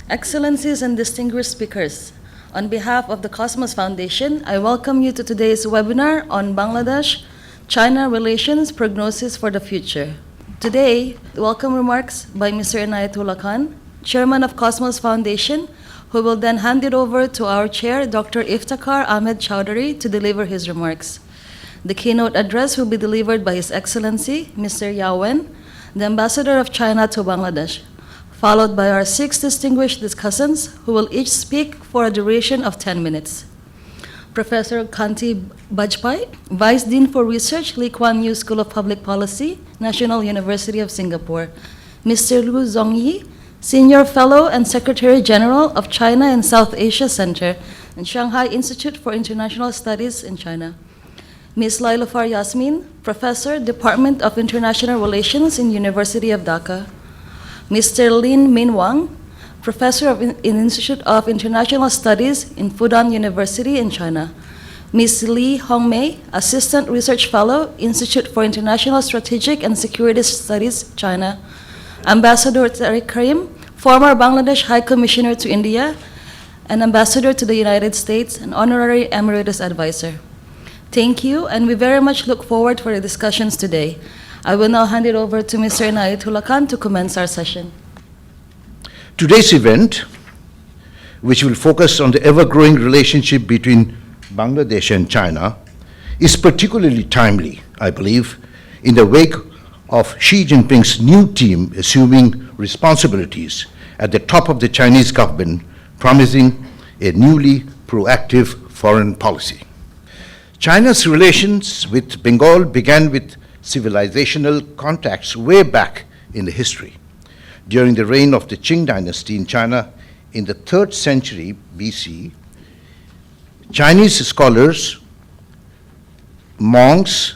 Excellencies and distinguished speakers, on behalf of the Cosmos Foundation, I welcome you to today's webinar on Bangladesh-China relations prognosis for the future. Today, welcome remarks by Mr. Inayatullah Khan, Chairman of Cosmos Foundation, who will then hand it over to our Chair, Dr. Iftikhar Ahmed Chowdhury, to deliver his remarks. The keynote address will be delivered by His Excellency, Mr. Yao Wen, the Ambassador of China to Bangladesh, followed by our 6 distinguished discussants who will each speak for a duration of 10 minutes. Professor Kanti Bajpai, Vice Dean for Research, Lee Kuan Yew School of Public Policy, National University of Singapore. Mr. Lu Zhongyi, Senior Fellow and Secretary General of China and South Asia Center and Shanghai Institute for International Studies in China. Ms. Lailofar Yasmin, Professor, Department of International Relations in University of Dhaka. Mr. Lin Min Wang, Professor in Institute of International Studies in Fudan University in China. Ms. Li Hongmei, Assistant Research Fellow, Institute for International Strategic and Security Studies, China. Ambassador Tariq Karim, former Bangladesh High Commissioner to India and Ambassador to the United States and Honorary Emeritus Advisor. Thank you, and we very much look forward for the discussions today. I will now hand it over to Mr. Inayatullah Khan to commence our session. Today's event, which will focus on the ever-growing relationship between Bangladesh and China, is particularly timely, I believe, in the wake of Xi Jinping's new team assuming responsibilities at the top of the Chinese government, promising a newly proactive foreign policy. China's relations with Bengal began with civilizational contacts way back in the history. During the reign of the Qing dynasty in China in the 3rd century BC, Chinese scholars, monks,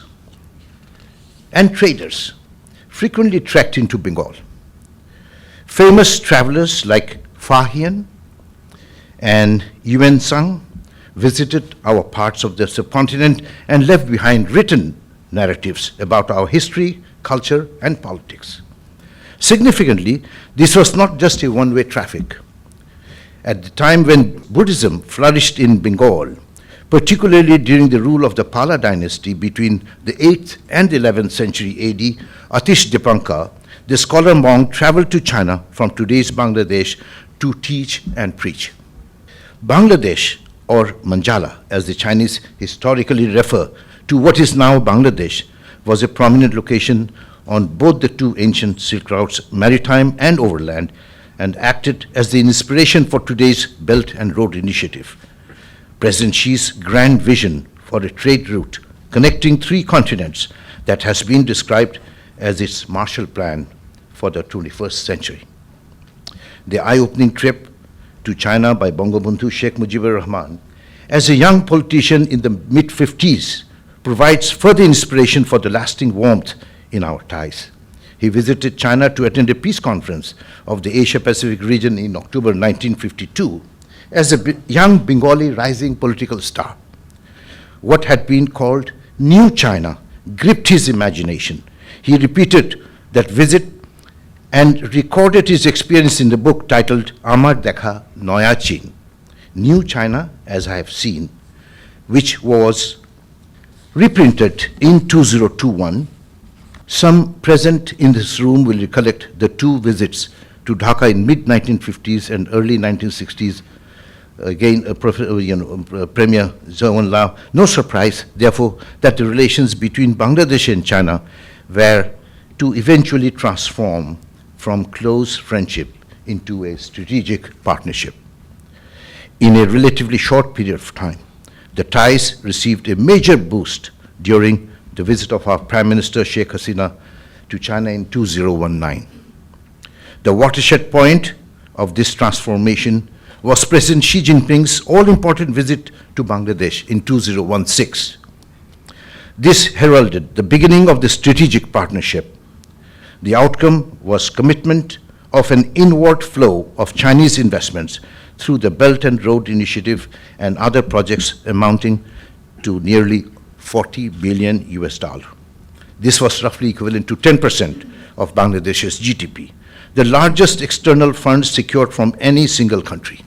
and traders frequently trekked into Bengal. Famous travelers like Fa Hien and Yuan Sang visited our parts of the subcontinent and left behind written narratives about our history, culture, and politics. Significantly, this was not just a one-way traffic. At the time when Buddhism flourished in Bengal, particularly during the rule of the Pala dynasty between the 8th and 11th century AD, Atish Dipankar, the scholar monk, traveled to China from today's Bangladesh to teach and preach. Bangladesh, or Manjala, as the Chinese historically refer to what is now Bangladesh, was a prominent location on both the two ancient Silk routes, maritime and overland, and acted as the inspiration for today's Belt and Road Initiative, President Xi's grand vision for a trade route connecting 3 continents that has been described as its Marshall Plan for the 21st century. The eye-opening trip to China by Bangabandhu Sheikh Mujibur Rahman as a young politician in the mid-50s provides further inspiration for the lasting warmth in our ties. He visited China to attend a peace conference of the Asia-Pacific region in October 1952 as a young Bengali rising political star. What had been called New China gripped his imagination. He repeated that visit and recorded his experience in the book titled Amar Dekha Noya Chin, New China as I Have Seen, which was reprinted in 2021. Some present in this room will recollect the 2 visits to Dhaka in mid-1950s and early 1960s. Again, Premier Zhou Enlai. No surprise, therefore, that the relations between Bangladesh and China were to eventually transform from close friendship into a strategic partnership. In a relatively short period of time, the ties received a major boost during the visit of our Prime Minister Sheikh Hasina to China in 2019. The watershed point of this transformation was President Xi Jinping's all-important visit to Bangladesh in 2016. This heralded the beginning of the strategic partnership. The outcome was commitment of an inward flow of Chinese investments through the Belt and Road Initiative and other projects amounting to nearly $40 billion US. This was roughly equivalent to 10% of Bangladesh's GDP. the largest external funds secured from any single country.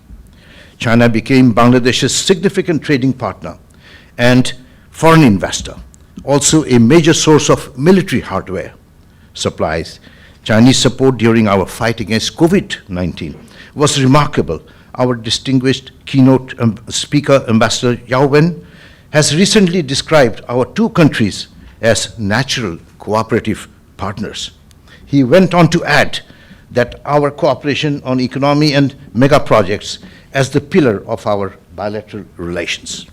China became Bangladesh's significant trading partner and foreign investor, also a major source of military hardware supplies. Chinese support during our fight against COVID-19 was remarkable. Our distinguished keynote speaker, Ambassador Yao Wen, has recently described our two countries as natural cooperative partners. He went on to add that our cooperation on economy and mega projects as the pillar of our bilateral relations.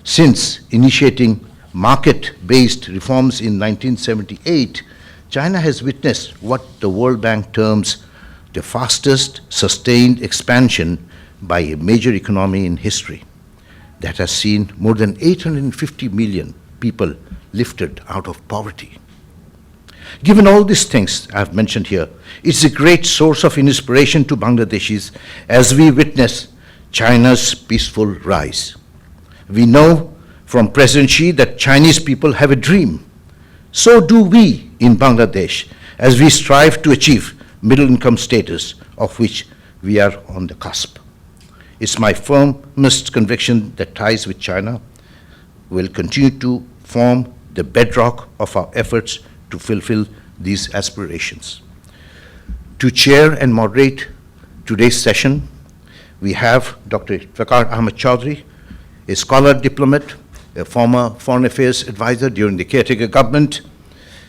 Since initiating market-based reforms in 1978, China has witnessed what the World Bank terms the fastest sustained expansion by a major economy in history that has seen more than 850 million people lifted out of poverty. Given all these things I've mentioned here, it's a great source of inspiration to Bangladeshis as we witness China's peaceful rise. We know from President Xi that Chinese people have a dream. So do we in Bangladesh as we strive to achieve middle-income status, of which we are on the cusp. It's my firmest conviction that ties with China will continue to form the bedrock of our efforts to fulfill these aspirations. To chair and moderate today's session, we have Dr. Iftikhar Ahmed Chaudhry, a scholar diplomat, a former foreign affairs advisor during the caretaker government,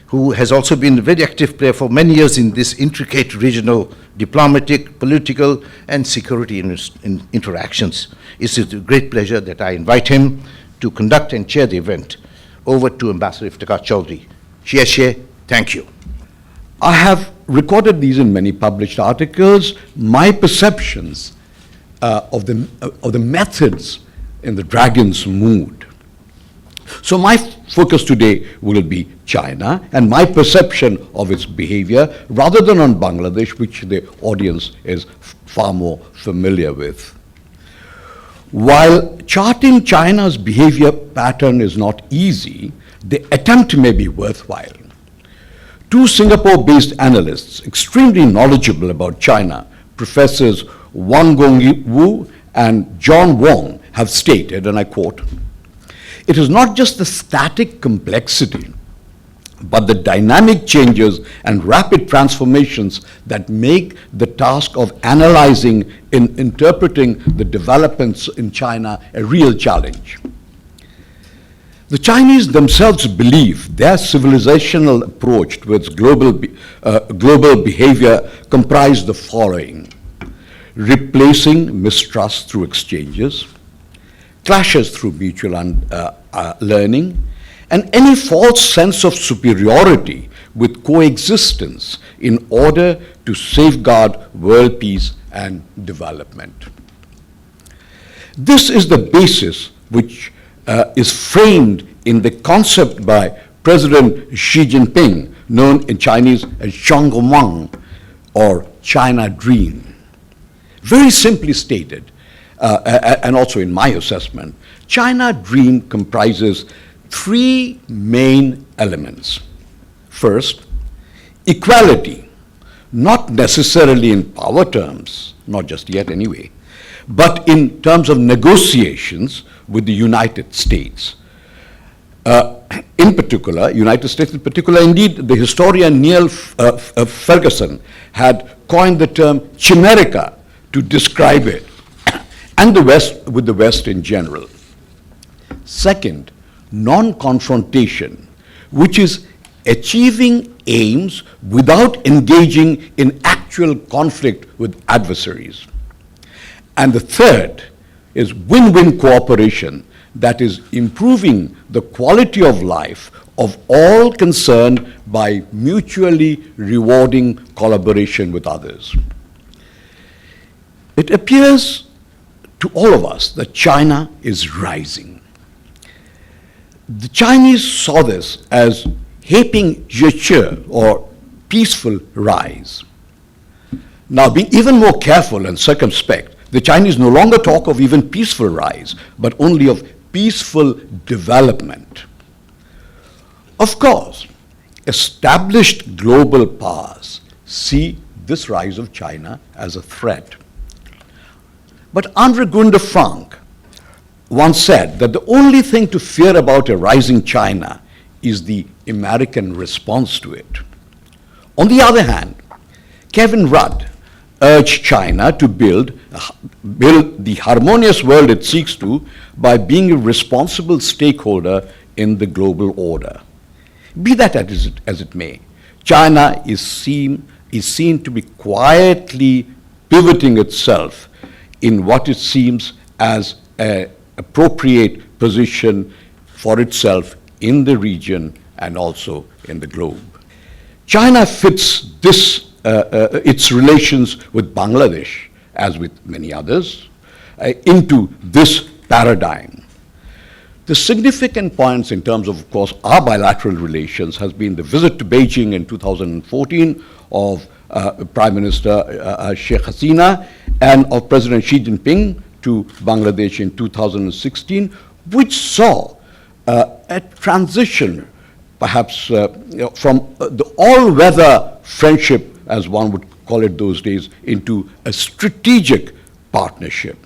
who has also been a very active player for many years in this intricate regional diplomatic, political, and security interactions. It's a great pleasure that I invite him to conduct and chair the event. Over to Ambassador Iftikhar Chaudhry. Xie, thank you. I have recorded these in many published articles, my perceptions of the methods in the dragon's mood. So my focus today will be China and my perception of its behavior rather than on Bangladesh, which the audience is far more familiar with. While charting China's behavior pattern is not easy, the attempt may be worthwhile. Two Singapore-based analysts, extremely knowledgeable about China, Professors Wang Gong Wu and John Wong, have stated, and I quote, "It is not just the static complexity, but the dynamic changes and rapid transformations that make the task of analyzing and interpreting the developments in China a real challenge." The Chinese themselves believe their civilizational approach towards global behavior comprised the following: replacing mistrust through exchanges, clashes through mutual learning, and any false sense of superiority with coexistence in order to safeguard world peace and development. This is the basis which is framed in the concept by President Xi Jinping, known in Chinese as Zhongguomang, or China Dream. Very simply stated, and also in my assessment, China Dream comprises three main elements. First, equality, not necessarily in power terms, not just yet anyway, but in terms of negotiations with the United States. In particular, United States in particular, indeed, the historian Neil Ferguson had coined the term chimerica to describe it, and the West, with the West in general. Second, non-confrontation, which is achieving aims without engaging in actual conflict with adversaries. And the third is win-win cooperation, that is improving the quality of life of all concerned by mutually rewarding collaboration with others. It appears to all of us that China is rising. The Chinese saw this as Heping Zheche, or peaceful rise. Now, being even more careful and circumspect, the Chinese no longer talk of even peaceful rise, but only of peaceful development. Of course, established global powers see this rise of China as a threat. But Andre Gunder Frank once said that the only thing to fear about a rising China is the American response to it. On the other hand, Kevin Rudd urged China to build the harmonious world it seeks to by being a responsible stakeholder in the global order. Be that as it may, China is seen to be quietly pivoting itself in what it seems as an appropriate position for itself in the region and also in the globe. China fits its relations with Bangladesh, as with many others, into this paradigm. The significant points in terms of course, our bilateral relations has been the visit to Beijing in 2014 of Prime Minister Sheikh Hasina and of President Xi Jinping to Bangladesh in 2016, which saw a transition, perhaps from the all-weather friendship, as one would call it those days, into a strategic partnership.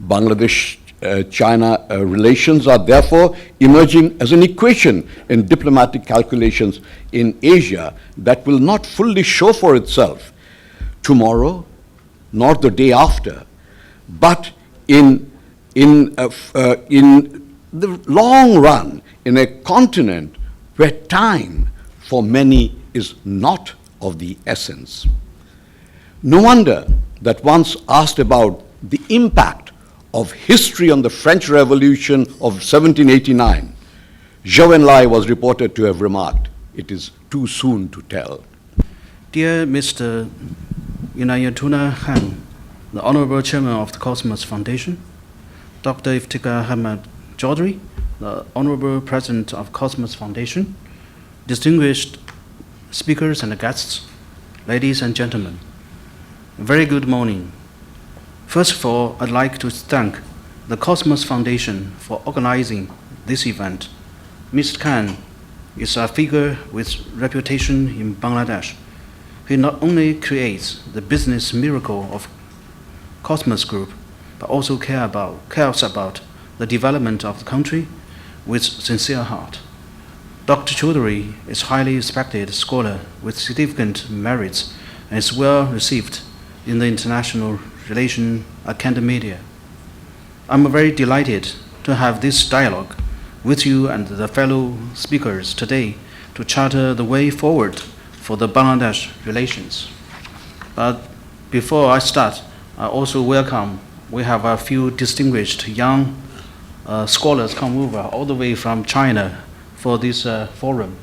Bangladesh-China relations are therefore emerging as an equation in diplomatic calculations in Asia that will not fully show for itself tomorrow, nor the day after, but in the long run, in a continent where time for many is not of the essence. No wonder that once asked about the impact of history on the French Revolution of 1789, Zhou Enlai was reported to have remarked, "It is too soon to tell." Dear Mr. Inayatullah Khan, the Honorable Chairman of the Cosmos Foundation, Dr. Iftikhar Ahmad Chaudhry, the Honorable President of Cosmos Foundation, distinguished speakers and guests, ladies and gentlemen, very good morning. First of all, I'd like to thank the Cosmos Foundation for organizing this event. Mr. Khan is a figure with reputation in Bangladesh. He not only creates the business miracle of Cosmos Group, but also cares about the development of the country with sincere heart. Dr. Chaudhry is a highly respected scholar with significant merits and is well received in the international relation academia. I'm very delighted to have this dialogue with you and the fellow speakers today to charter the way forward for the Bangladesh relations. But before I start, I also welcome, we have a few distinguished young scholars come over all the way from China for this forum.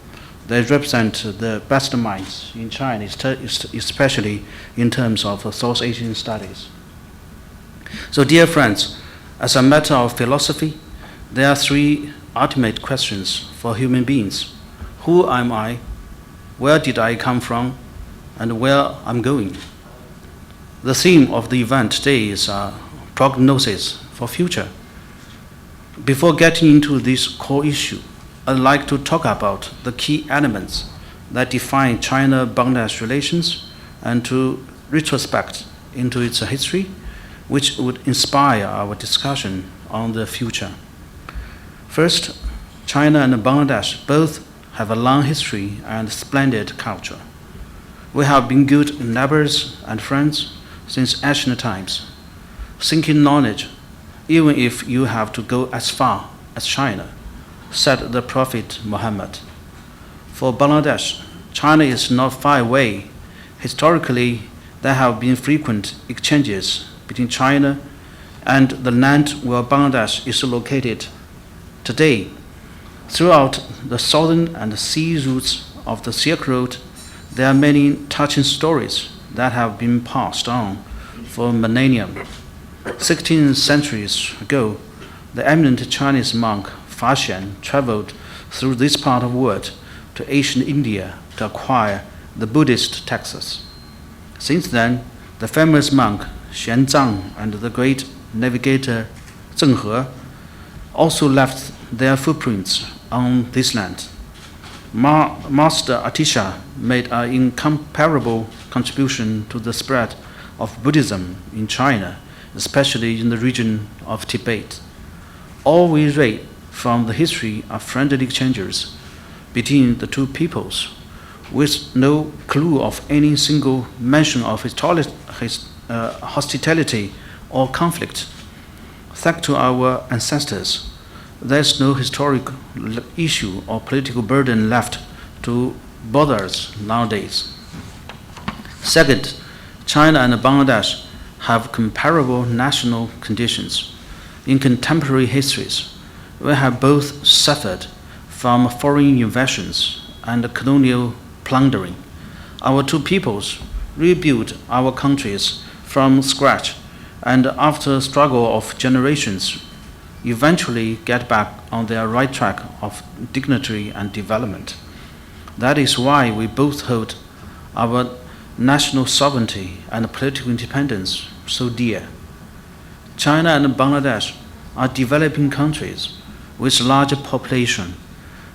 They represent the best minds in China, especially in terms of South Asian studies. So dear friends, as a matter of philosophy, there are three ultimate questions for human beings. Who am I? Where did I come from? And where I'm going? The theme of the event today is prognosis for future. Before getting into this core issue, I'd like to talk about the key elements that define China-Bangladesh relations and to retrospect into its history, which would inspire our discussion on the future. First, China and Bangladesh both have a long history and splendid culture. We have been good neighbors and friends since ancient times, seeking knowledge, even if you have to go as far as China, said the Prophet Muhammad. For Bangladesh, China is not far away. Historically, there have been frequent exchanges between China and the land where Bangladesh is located today. Throughout the southern and sea routes of the Silk Road, there are many touching stories that have been passed on for millennia. 16 centuries ago, the eminent Chinese monk Fa Xian traveled through this part of the world to ancient India to acquire the Buddhist texts. Since then, the famous monk Xuanzang and the great navigator Zheng He also left their footprints on this land. Master Atisha made an incomparable contribution to the spread of Buddhism in China, especially in the region of Tibet. All we read from the history are friendly exchanges between the two peoples, with no clue of any single mention of hostility or conflict. Thanks to our ancestors, there is no historic issue or political burden left to bother us nowadays. Second, China and Bangladesh have comparable national conditions. In contemporary histories, we have both suffered from foreign invasions and colonial plundering. Our two peoples rebuilt our countries from scratch, and after a struggle of generations, eventually get back on their right track of dignity and development. That is why we both hold our national sovereignty and political independence so dear. China and Bangladesh are developing countries with larger population.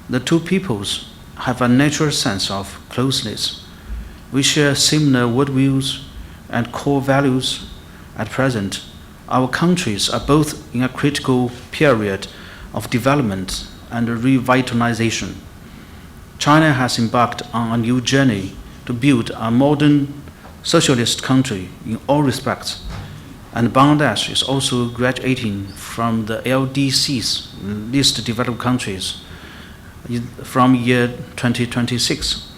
The two peoples have a natural sense of closeness. We share similar worldviews and core values. At present, our countries are both in a critical period of development and revitalization. China has embarked on a new journey to build a modern socialist country in all respects, and Bangladesh is also graduating from the LDC's least developed countries from year 2026.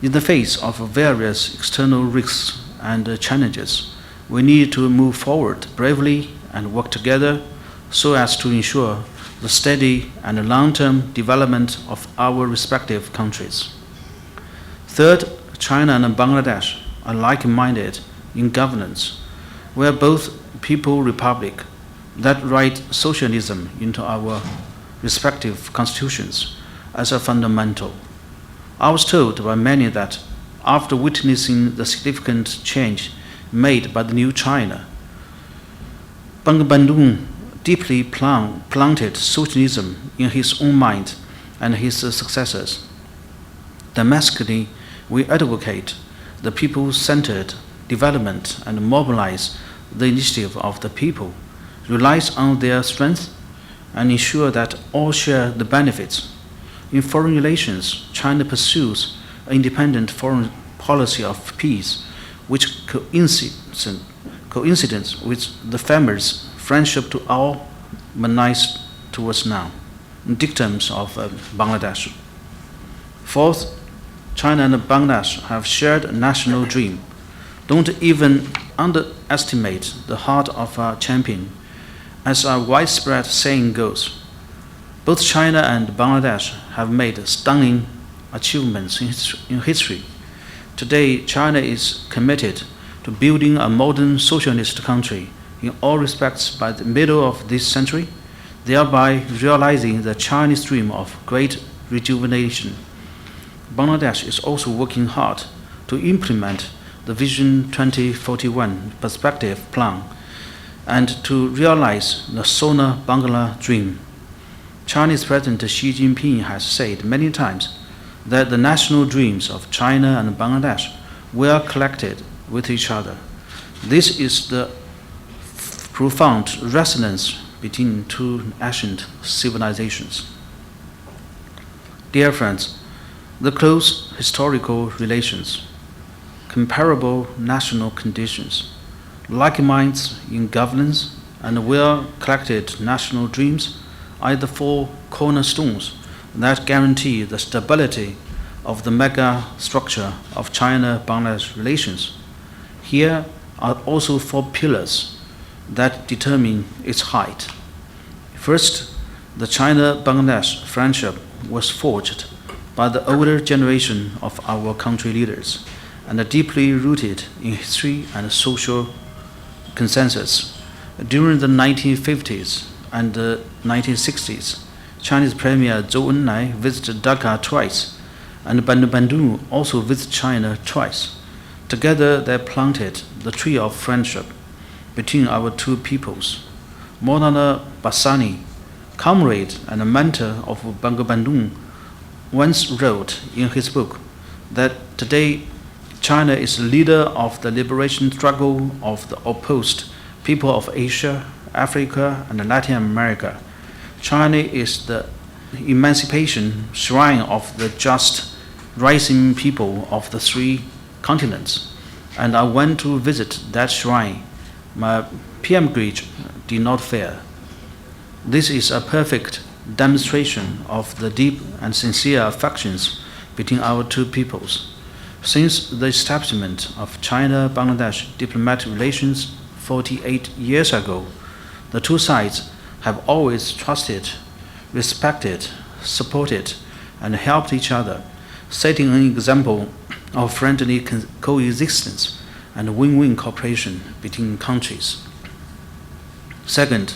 In the face of various external risks and challenges, we need to move forward bravely and work together so as to ensure the steady and long-term development of our respective countries. Third, China and Bangladesh are like-minded in governance. We are both people republic that write socialism into our respective constitutions as a fundamental. I was told by many that after witnessing the significant change made by the new China, Bandung deeply planted socialism in his own mind and his successors. Domestically, we advocate the people-centered development and mobilize the initiative of the people, relies on their strength, and ensure that all share the benefits. In foreign relations, China pursues an independent foreign policy of peace, which coincides with the famous friendship to all nice towards now, dictums of Bangladesh. Fourth, China and Bangladesh have shared a national dream. Don't even underestimate the heart of a champion. As a widespread saying goes, both China and Bangladesh have made stunning achievements in history. Today, China is committed to building a modern socialist country in all respects by the middle of this century, thereby realizing the Chinese dream of great rejuvenation. Bangladesh is also working hard to implement the Vision 2041 perspective plan and to realize the Sona Bangla dream. Chinese President Xi Jinping has said many times that the national dreams of China and Bangladesh were collected with each other. This is the profound resonance between two ancient civilizations. Dear friends, the close historical relations, comparable national conditions, like minds in governance, and well-collected national dreams are the four cornerstones that guarantee the stability of the mega structure of China-Bangladesh relations. Here are also four pillars that determine its height. First, the China-Bangladesh friendship was forged by the older generation of our country leaders and are deeply rooted in history and social consensus. During the 1950s and the 1960s, Chinese Premier Zhou Enlai visited Dhaka twice, and Bandung also visited China twice. Together, they planted the tree of friendship between our two peoples. Maulana Basani, comrade and mentor of Bandung, once wrote in his book that today China is the leader of the liberation struggle of the opposed people of Asia, Africa, and Latin America. China is the emancipation shrine of the just rising people of the three continents. And I went to visit that shrine. My pilgrimage did not fail. This is a perfect demonstration of the deep and sincere affections between our two peoples. Since the establishment of China-Bangladesh diplomatic relations 48 years ago, the two sides have always trusted, respected, supported, and helped each other, setting an example of friendly coexistence and win-win cooperation between countries. Second,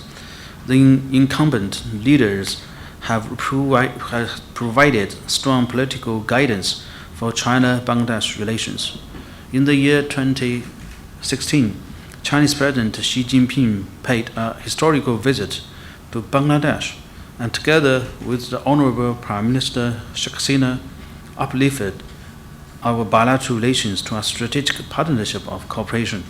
the incumbent leaders have provided strong political guidance for China-Bangladesh relations. In the year 2016, Chinese President Xi Jinping paid a historical visit to Bangladesh, and together with the Honorable Prime Minister Sheikh Hasina, uplifted our bilateral relations to a strategic partnership of cooperation.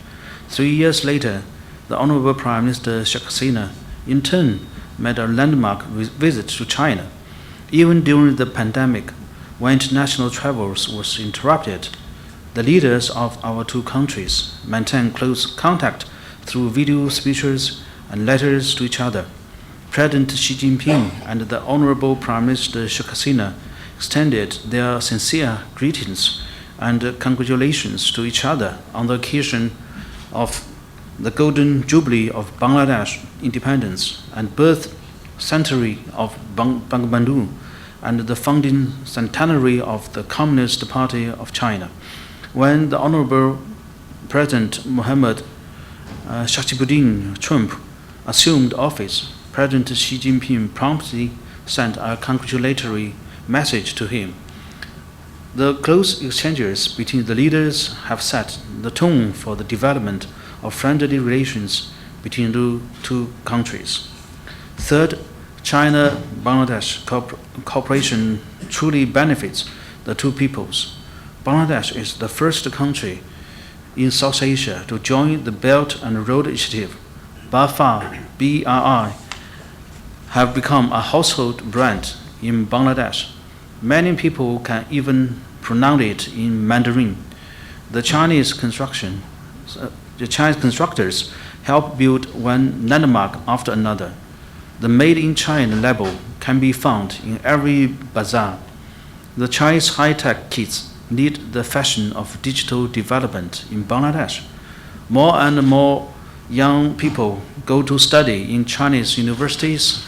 3 years later, the Honorable Prime Minister Sheikh Hasina in turn made a landmark visit to China. Even during the pandemic, when international travels was interrupted, the leaders of our two countries maintained close contact through video speeches and letters to each other. President Xi Jinping and the Honorable Prime Minister Sheikh Hasina extended their sincere greetings and congratulations to each other on the occasion of the Golden Jubilee of Bangladesh independence and birth centenary of Bangabandhu and the founding centenary of the Communist Party of China. When the Honorable President Mohammed Shachibuddin Trump assumed office, President Xi Jinping promptly sent a congratulatory message to him. The close exchanges between the leaders have set the tone for the development of friendly relations between the two countries. Third, China-Bangladesh cooperation truly benefits the two peoples. Bangladesh is the first country in South Asia to join the Belt and Road Initiative. BRI have become a household brand in Bangladesh. Many people can even pronounce it in Mandarin. The Chinese constructors help build one landmark after another. The Made in China label can be found in every bazaar. The Chinese high-tech kids lead the fashion of digital development in Bangladesh. More and more young people go to study in Chinese universities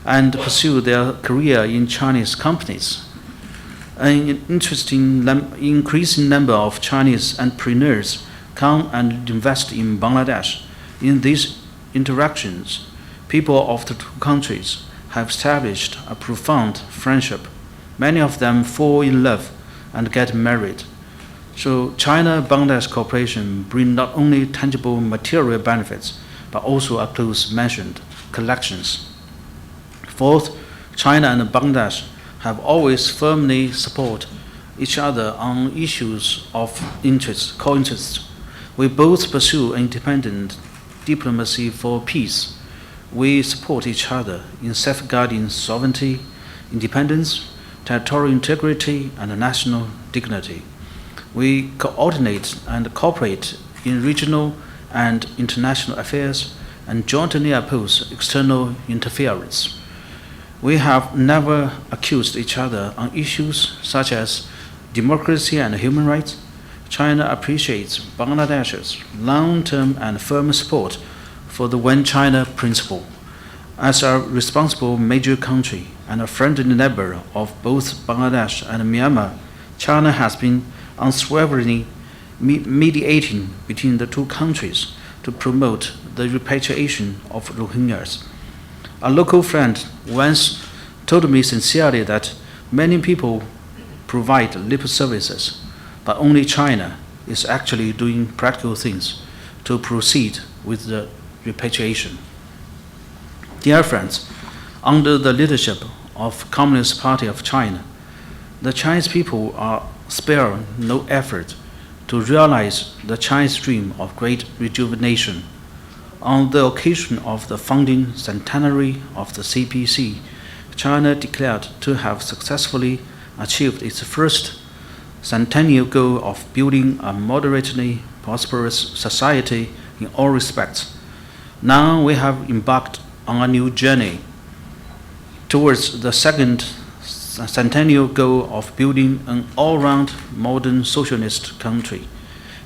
and pursue their career in Chinese companies. An increasing number of Chinese entrepreneurs come and invest in Bangladesh. In these interactions, people of the two countries have established a profound friendship. Many of them fall in love and get married. So China-Bangladesh cooperation brings not only tangible material benefits, but also a close mentioned collections. Fourth, China and Bangladesh have always firmly supported each other on issues of co-interest. We both pursue independent diplomacy for peace. We support each other in safeguarding sovereignty, independence, territorial integrity, and national dignity. We coordinate and cooperate in regional and international affairs and jointly oppose external interference. We have never accused each other on issues such as democracy and human rights. China appreciates Bangladesh's long-term and firm support for the One China principle. As a responsible major country and a friendly neighbor of both Bangladesh and Myanmar, China has been unswervingly mediating between the two countries to promote the repatriation of Rohingyas. A local friend once told me sincerely that many people provide lip services, but only China is actually doing practical things to proceed with the repatriation. Dear friends, under the leadership of Communist Party of China, the Chinese people are spare no effort to realize the Chinese dream of great rejuvenation. On the occasion of the founding centenary of the CPC, China declared to have successfully achieved its first centennial goal of building a moderately prosperous society in all respects. Now we have embarked on a new journey towards the second centennial goal of building an all-round modern socialist country.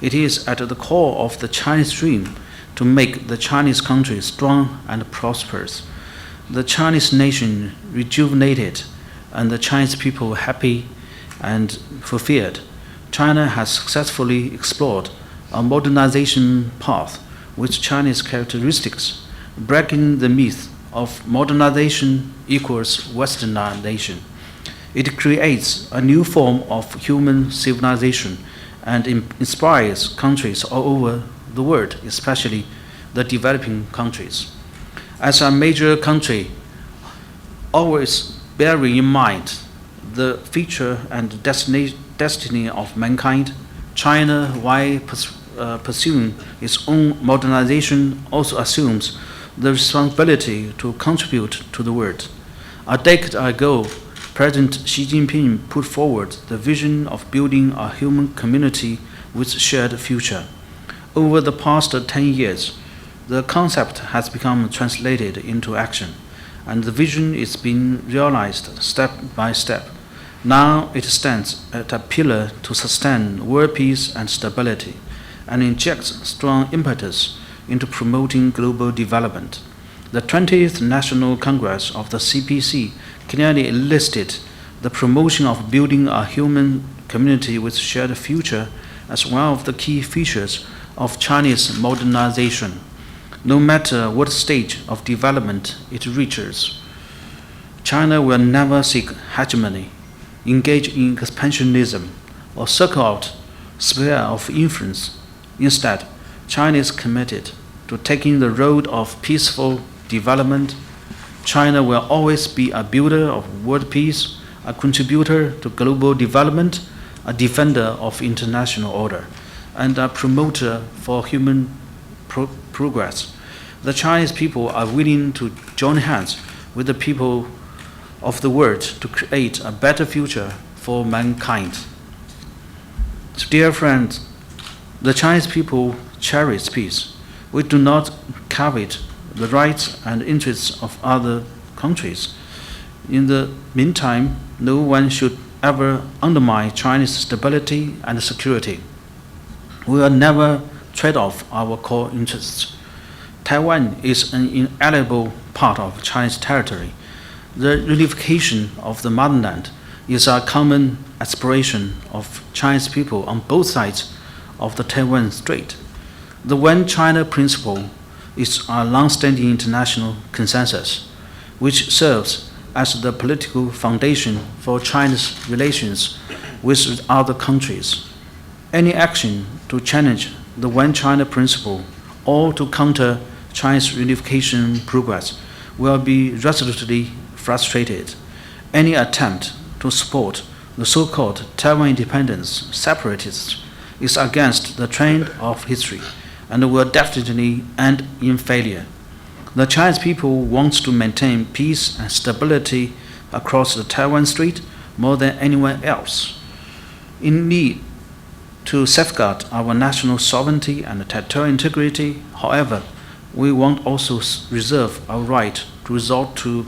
It is at the core of the Chinese dream to make the Chinese country strong and prosperous, the Chinese nation rejuvenated, and the Chinese people happy and fulfilled. China has successfully explored a modernization path with Chinese characteristics, breaking the myth of modernization equals westernization. It creates a new form of human civilization and inspires countries all over the world, especially the developing countries. As a major country, always bearing in mind the future and destiny of mankind, China, while pursuing its own modernization, also assumes the responsibility to contribute to the world. A decade ago, President Xi Jinping put forward the vision of building a human community with shared future. Over the past 10 years, the concept has become translated into action, and the vision is being realized step by step. Now it stands as a pillar to sustain world peace and stability, and injects strong impetus into promoting global development. The 20th National Congress of the CPC clearly listed the promotion of building a human community with shared future as one of the key features of Chinese modernization. No matter what stage of development it reaches, China will never seek hegemony, engage in expansionism, or seek out sphere of influence. Instead, China is committed to taking the road of peaceful development. China will always be a builder of world peace, a contributor to global development, a defender of international order, and a promoter for human progress. The Chinese people are willing to join hands with the people of the world to create a better future for mankind. Dear friends, the Chinese people cherish peace. We do not covet the rights and interests of other countries. In the meantime, no one should ever undermine Chinese stability and security. We will never trade off our core interests. Taiwan is an inalienable part of Chinese territory. The reunification of the motherland is a common aspiration of Chinese people on both sides of the Taiwan Strait. The One China principle is a long-standing international consensus, which serves as the political foundation for China's relations with other countries. Any action to challenge the One China principle or to counter China's reunification progress will be resolutely frustrated. Any attempt to support the so-called Taiwan independence separatists is against the trend of history and will definitely end in failure. The Chinese people want to maintain peace and stability across the Taiwan Strait more than anyone else. In need to safeguard our national sovereignty and territorial integrity, however, we want also reserve our right to resort to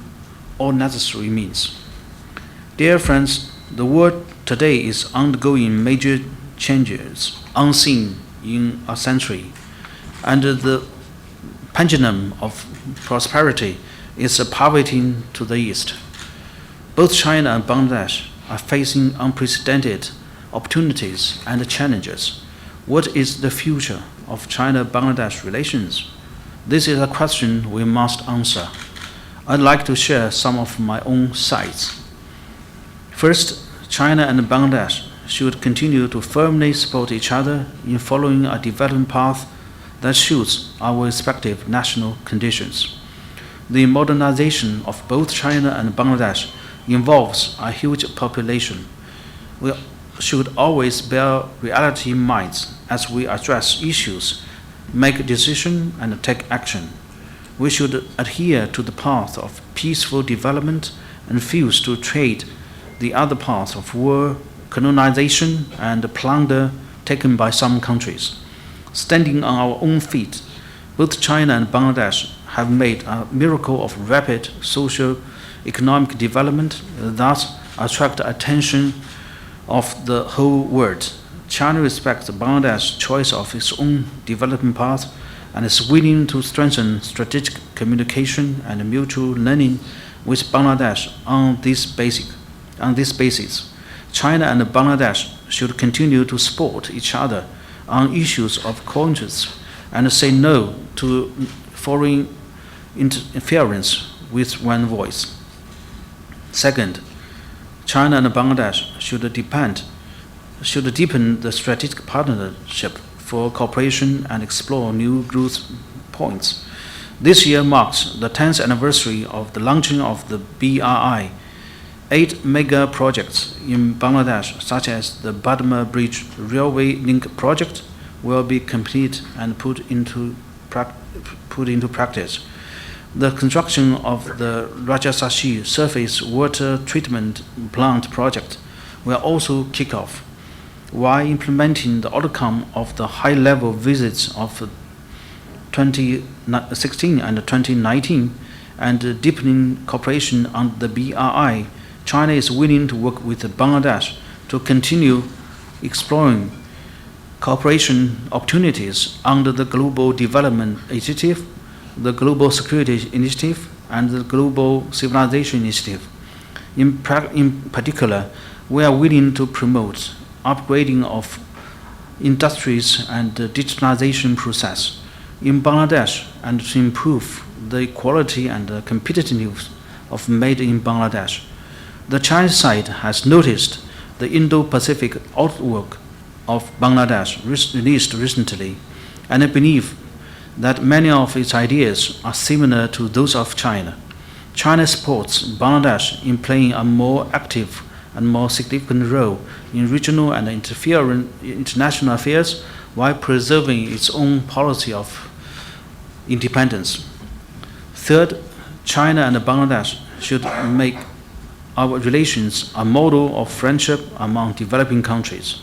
all necessary means. Dear friends, the world today is undergoing major changes unseen in a century, and the pendulum of prosperity is pivoting to the east. Both China and Bangladesh are facing unprecedented opportunities and challenges. What is the future of China-Bangladesh relations? This is a question we must answer. I'd like to share some of my own sights. First, China and Bangladesh should continue to firmly support each other in following a development path that suits our respective national conditions. The modernization of both China and Bangladesh involves a huge population. We should always bear reality in mind as we address issues, make decisions, and take action. We should adhere to the path of peaceful development and refuse to trade the other path of war, colonization, and plunder taken by some countries. Standing on our own feet, both China and Bangladesh have made a miracle of rapid socio-economic development that attract the attention of the whole world. China respects Bangladesh's choice of its own development path and is willing to strengthen strategic communication and mutual learning with Bangladesh on this basis. China and Bangladesh should continue to support each other on issues of conscience and say no to foreign interference with one voice. Second, China and Bangladesh should deepen the strategic partnership for cooperation and explore new growth points. This year marks the 10th anniversary of the launching of the BRI. 8 mega projects in Bangladesh, such as the Badma Bridge Railway Link project, will be completed and put into practice. The construction of the Rajashahi surface water treatment plant project will also kick off, while implementing the outcome of the high-level visits of 2016 and 2019 and deepening cooperation on the BRI. China is willing to work with Bangladesh to continue exploring cooperation opportunities under the Global Development Initiative, the Global Security Initiative, and the Global Civilization Initiative. In particular, we are willing to promote upgrading of industries and the digitalization process in Bangladesh and to improve the quality and the competitiveness of Made in Bangladesh. The Chinese side has noticed the Indo-Pacific outlook of Bangladesh released recently, and I believe that many of its ideas are similar to those of China. China supports Bangladesh in playing a more active and more significant role in regional and international affairs while preserving its own policy of independence. Third, China and Bangladesh should make our relations a model of friendship among developing countries,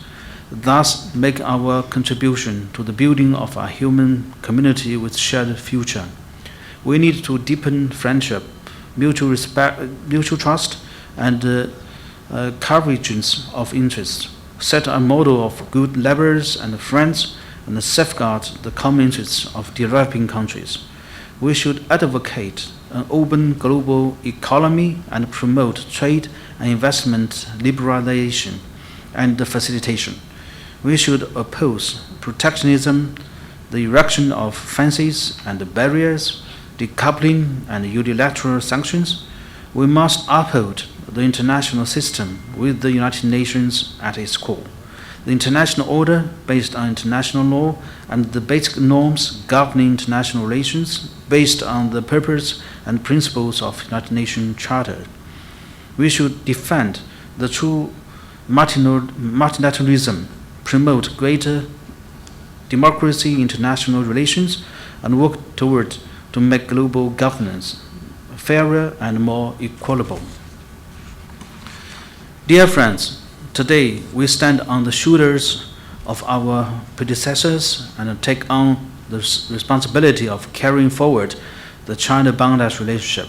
thus make our contribution to the building of a human community with shared future. We need to deepen friendship, mutual respect, mutual trust, and convergence of interests, set a model of good neighbors and friends, and safeguard the common interests of developing countries. We should advocate an open global economy and promote trade and investment liberalization and facilitation. We should oppose protectionism, the erection of fences and barriers, decoupling and unilateral sanctions. We must uphold the international system with the United Nations at its core. The international order based on international law and the basic norms governing international relations based on the purpose and principles of United Nations Charter. We should defend the true multilateralism, promote greater democracy in international relations, and work toward to make global governance fairer and more equitable. Dear friends, today we stand on the shoulders of our predecessors and take on the responsibility of carrying forward the China-Bangladesh relationship.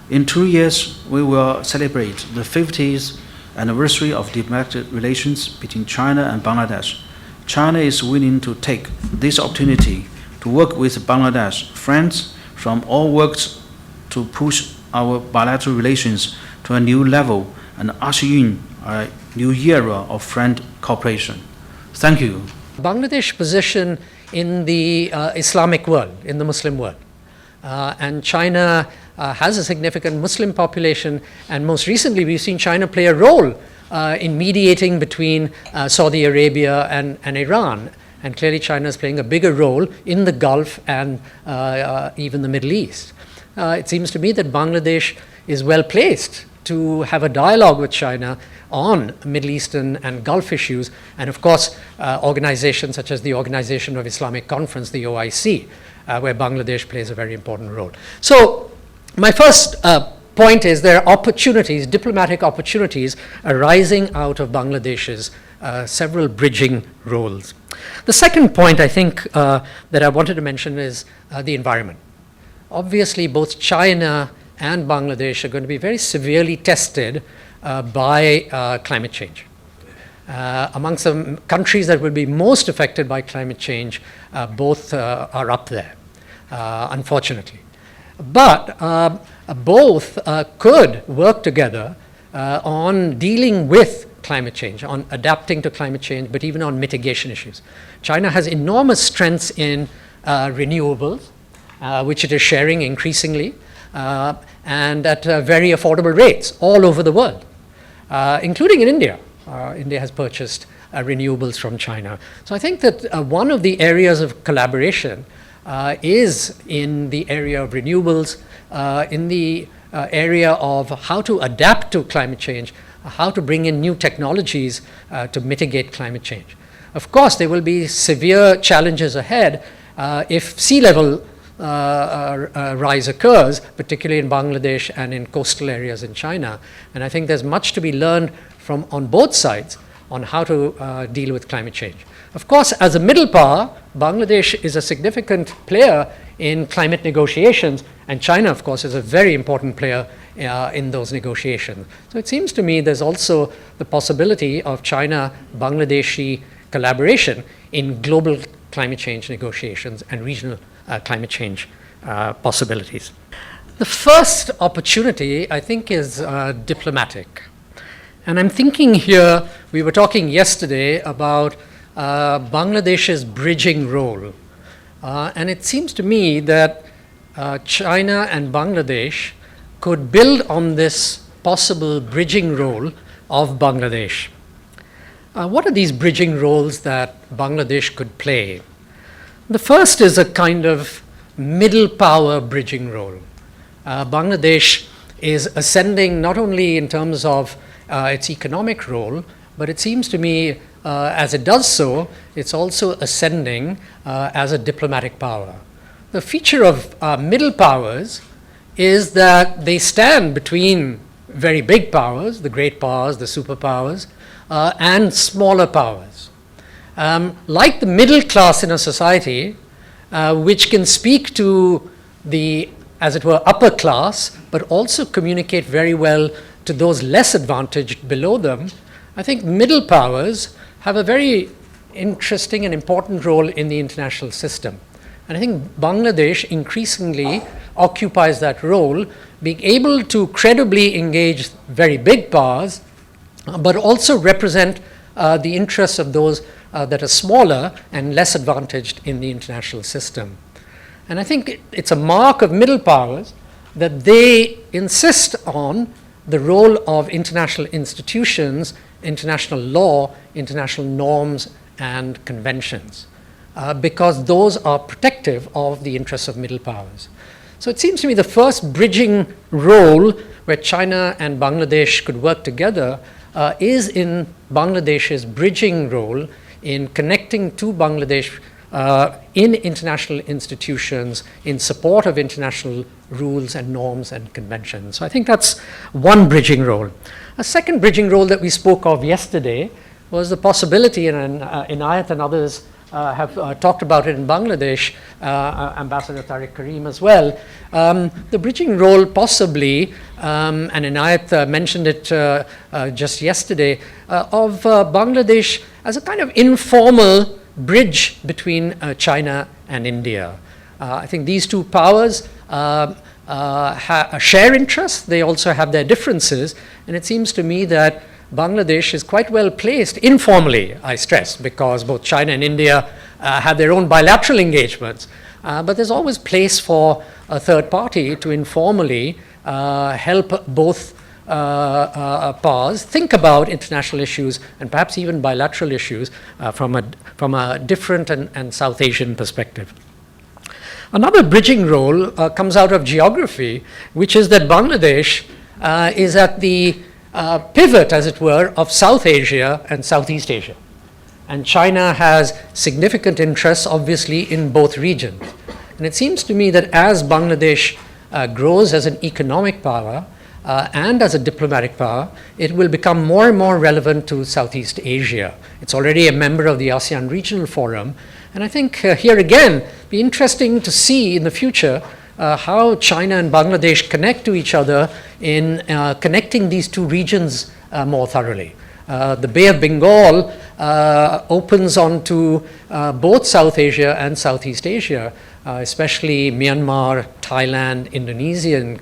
In 2 years, we will celebrate the 50th anniversary of diplomatic relations between China and Bangladesh. China is willing to take this opportunity to work with Bangladesh friends from all walks to push our bilateral relations to a new level and usher in a new era of friend cooperation. Thank you. Bangladesh position in the Islamic world, in the Muslim world. And China has a significant Muslim population, and most recently we've seen China play a role in mediating between Saudi Arabia and Iran. And clearly China is playing a bigger role in the Gulf and even the Middle East. It seems to me that Bangladesh is well placed to have a dialogue with China on Middle Eastern and Gulf issues, and of course, organizations such as the Organization of Islamic Conference, the OIC, where Bangladesh plays a very important role. So, my first point is there are opportunities, diplomatic opportunities, arising out of Bangladesh's several bridging roles. The second point I think that I wanted to mention is the environment. Obviously, both China and Bangladesh are going to be very severely tested by climate change. Amongst the countries that will be most affected by climate change, both are up there, unfortunately. But both could work together on dealing with climate change, on adapting to climate change, but even on mitigation issues. China has enormous strengths in renewables, which it is sharing increasingly, and at very affordable rates all over the world, including in India. India has purchased renewables from China. So I think that one of the areas of collaboration is in the area of renewables, in the area of how to adapt to climate change, how to bring in new technologies to mitigate climate change. Of course, there will be severe challenges ahead if sea level rise occurs, particularly in Bangladesh and in coastal areas in China. And I think there's much to be learned from on both sides on how to deal with climate change. Of course, as a middle power, Bangladesh is a significant player in climate negotiations, and China, of course, is a very important player in those negotiations. So it seems to me there's also the possibility of China-Bangladeshi collaboration in global climate change negotiations and regional climate change possibilities. The first opportunity, I think, is diplomatic. And I'm thinking here, we were talking yesterday about Bangladesh's bridging role. And it seems to me that China and Bangladesh could build on this possible bridging role of Bangladesh. What are these bridging roles that Bangladesh could play? The first is a kind of middle power bridging role. Bangladesh is ascending not only in terms of its economic role, but it seems to me as it does so, it's also ascending as a diplomatic power. The feature of middle powers is that they stand between very big powers, the great powers, the superpowers, and smaller powers. Like the middle class in a society, which can speak to the, as it were, upper class, but also communicate very well to those less advantaged below them, I think middle powers have a very interesting and important role in the international system. And I think Bangladesh increasingly occupies that role, being able to credibly engage very big powers, but also represent the interests of those that are smaller and less advantaged in the international system. And I think it's a mark of middle powers that they insist on the role of international institutions, international law, international norms, and conventions, because those are protective of the interests of middle powers. So it seems to me the first bridging role where China and Bangladesh could work together is in Bangladesh's bridging role in connecting to Bangladesh in international institutions in support of international rules and norms and conventions. So I think that's one bridging role. A second bridging role that we spoke of yesterday was the possibility, and Inayat and others have talked about it in Bangladesh, Ambassador Tariq Karim as well, the bridging role possibly, and Inayat mentioned it just yesterday, of Bangladesh as a kind of informal bridge between China and India. I think these two powers share interests, they also have their differences, and it seems to me that Bangladesh is quite well placed, informally, I stress, because both China and India have their own bilateral engagements, but there's always place for a third party to informally help both powers think about international issues and perhaps even bilateral issues from a different and South Asian perspective. Another bridging role comes out of geography, which is that Bangladesh is at the pivot, as it were, of South Asia and Southeast Asia. And China has significant interests, obviously, in both regions. And it seems to me that as Bangladesh grows as an economic power and as a diplomatic power, it will become more and more relevant to Southeast Asia. It's already a member of the ASEAN Regional Forum. And I think here again, be interesting to see in the future how China and Bangladesh connect to each other in connecting these two regions more thoroughly. The Bay of Bengal opens onto both South Asia and Southeast Asia, especially Myanmar, Thailand, Indonesia,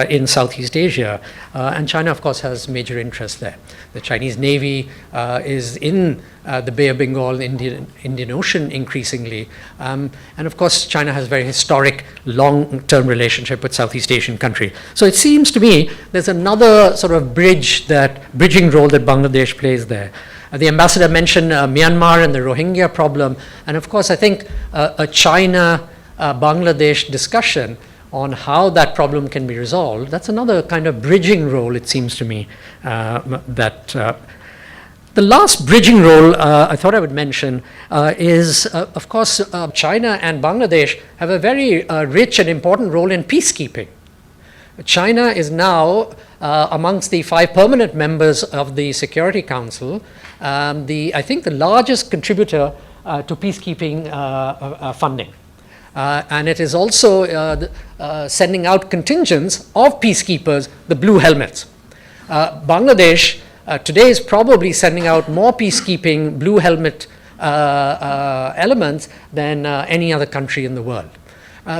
in Southeast Asia. And China, of course, has major interest there. The Chinese Navy is in the Bay of Bengal, Indian Ocean increasingly. And of course, China has a very historic, long-term relationship with Southeast Asian country. So it seems to me there's another sort of bridging role that Bangladesh plays there. The ambassador mentioned Myanmar and the Rohingya problem. And of course, I think a China-Bangladesh discussion on how that problem can be resolved, that's another kind of bridging role, it seems to me, the last bridging role I thought I would mention is, of course, China and Bangladesh have a very rich and important role in peacekeeping. China is now amongst the 5 permanent members of the Security Council, I think the largest contributor to peacekeeping funding. And it is also sending out contingents of peacekeepers, the blue helmets. Bangladesh today is probably sending out more peacekeeping blue helmet elements than any other country in the world.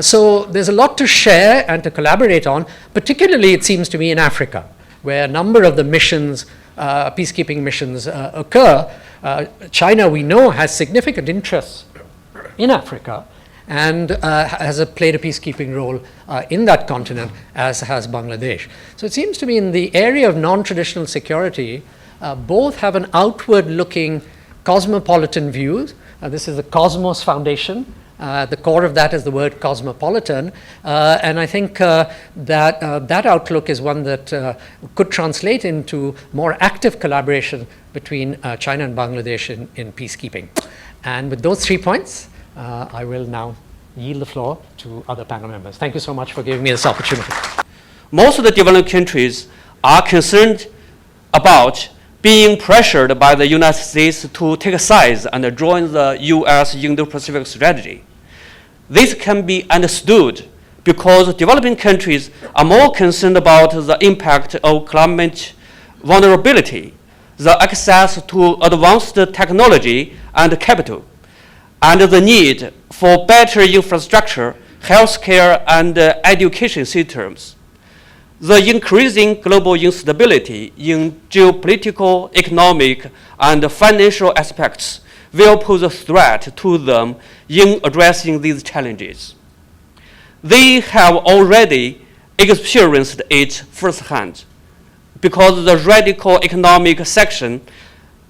So there's a lot to share and to collaborate on, particularly it seems to me in Africa, where a number of the missions, peacekeeping missions occur. China, we know, has significant interests in Africa and has played a peacekeeping role in that continent, as has Bangladesh. So it seems to me in the area of non-traditional security, both have an outward-looking cosmopolitan view. This is the Cosmos Foundation. The core of that is the word cosmopolitan. And I think that outlook is one that could translate into more active collaboration between China and Bangladesh in peacekeeping. And with those 3 points, I will now yield the floor to other panel members. Thank you so much for giving me this opportunity. Most of the developed countries are concerned about being pressured by the United States to take sides and join the U.S. Indo-Pacific strategy. This can be understood because developing countries are more concerned about the impact of climate vulnerability, the access to advanced technology and capital, and the need for better infrastructure, healthcare, and education systems. The increasing global instability in geopolitical, economic, and financial aspects will pose a threat to them in addressing these challenges. They have already experienced it firsthand because the radical economic sanction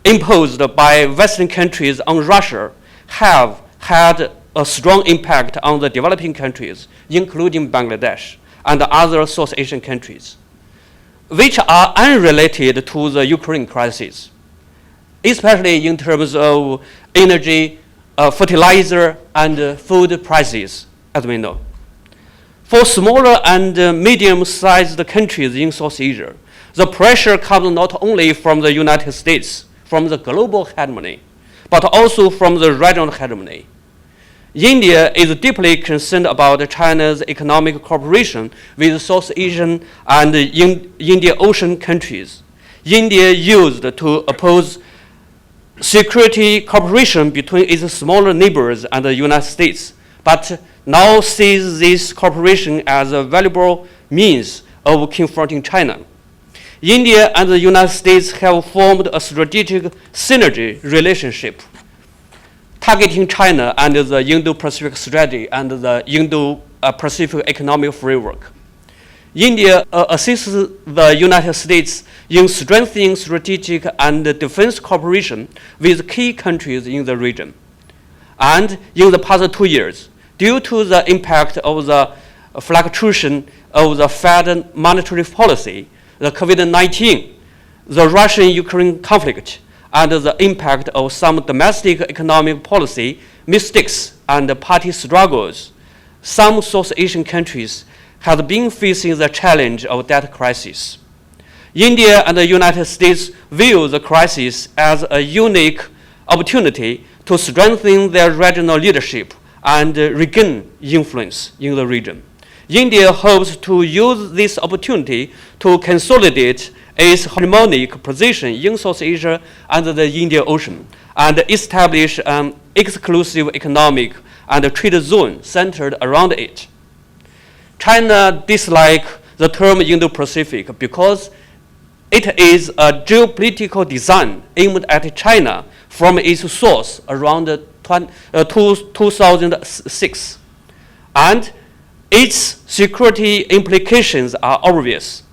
imposed by Western countries on Russia have had a strong impact on the developing countries, including Bangladesh and other South Asian countries, which are unrelated to the Ukraine crisis, especially in terms of energy, fertilizer, and food prices, as we know. For smaller and medium-sized countries in South Asia, the pressure comes not only from the United States, from the global hegemony, but also from the regional hegemony. India is deeply concerned about China's economic cooperation with South Asian and Indian Ocean countries. India used to oppose security cooperation between its smaller neighbors and the United States, but now sees this cooperation as a valuable means of confronting China. India and the United States have formed a strategic synergy relationship targeting China under the Indo-Pacific strategy and the Indo-Pacific economic framework. India assists the United States in strengthening strategic and defense cooperation with key countries in the region. And in the past 2 years, due to the impact of the fluctuation of the Fed monetary policy, the COVID-19, the Russian-Ukraine conflict, and the impact of some domestic economic policy mistakes and party struggles, some South Asian countries have been facing the challenge of debt crisis. India and the United States view the crisis as a unique opportunity to strengthen their regional leadership and regain influence in the region. India hopes to use this opportunity to consolidate its harmonic position in South Asia and the Indian Ocean and establish an exclusive economic and trade zone centered around it. China dislikes the term Indo-Pacific because it is a geopolitical design aimed at China from its source around 2006. And its security implications are obvious.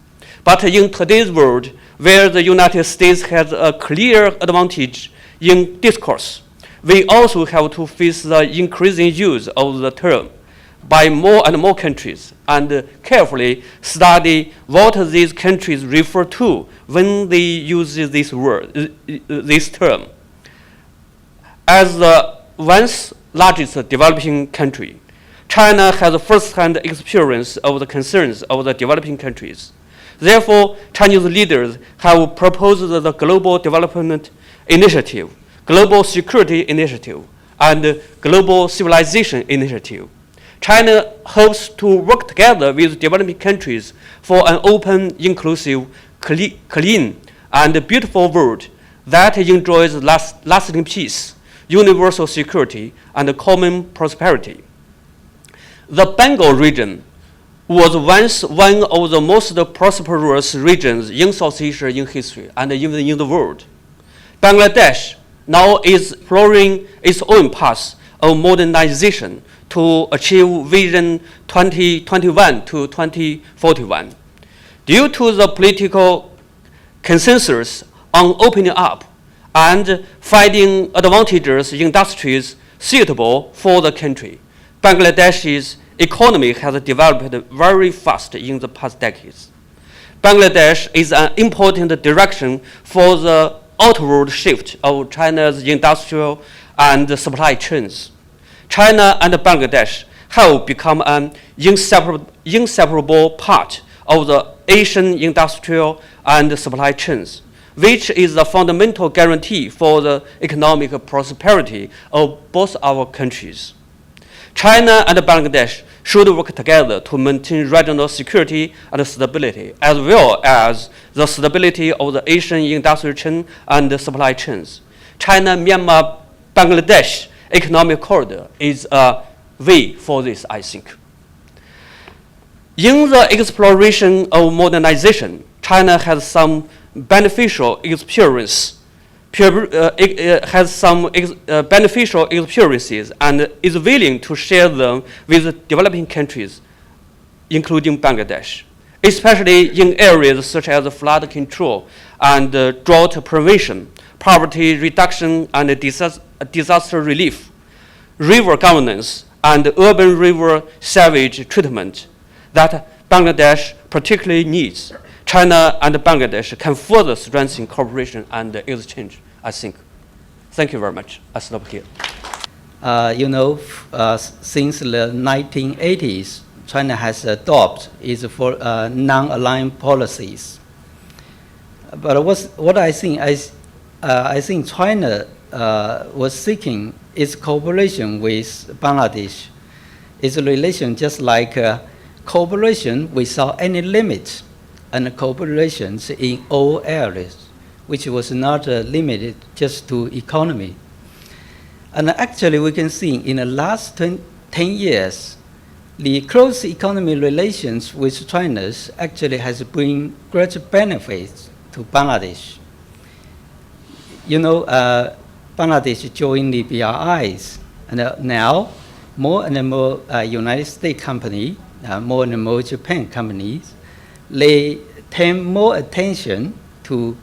But in today's world, where the United States has a clear advantage in discourse, we also have to face the increasing use of the term by more and more countries and carefully study what these countries refer to when they use this word, this term. As the once largest developing country, China has first-hand experience of the concerns of the developing countries. Therefore, Chinese leaders have proposed the Global Development Initiative, Global Security Initiative, and Global Civilization Initiative. China hopes to work together with developing countries for an open, inclusive, clean, and beautiful world that enjoys lasting peace, universal security, and common prosperity. The Bengal region was once one of the most prosperous regions in South Asia in history and even in the world. Bangladesh now is exploring its own path of modernization to achieve Vision 2021 to 2041. Due to the political consensus on opening up and finding advantageous industries suitable for the country, Bangladesh's economy has developed very fast in the past decades. Bangladesh is an important direction for the outward shift of China's industrial and supply chains. China and Bangladesh have become an inseparable part of the Asian industrial and supply chains, which is a fundamental guarantee for the economic prosperity of both our countries. China and Bangladesh should work together to maintain regional security and stability, as well as the stability of the Asian industrial chain and supply chains. China-Myanmar-Bangladesh economic corridor is a way for this, I think. In the exploration of modernization, China has some beneficial experiences and is willing to share them with developing countries, including Bangladesh, especially in areas such as flood control and drought prevention, poverty reduction and disaster relief, river governance, and urban river sewage treatment that Bangladesh particularly needs. China and Bangladesh can further strengthen cooperation and exchange, I think. Thank you very much. I stop here. Since the 1980s, China has adopted its non-aligned policies. But what I think China was seeking is cooperation with Bangladesh. It's a relation just like cooperation without any limits, and cooperations in all areas, which was not limited just to economy. And actually, we can see in the last 10 years, the close economic relations with China actually has bring great benefits to Bangladesh. Bangladesh joined the BRIs, and now more and more United States companies, more and more Japan companies, they pay more attention to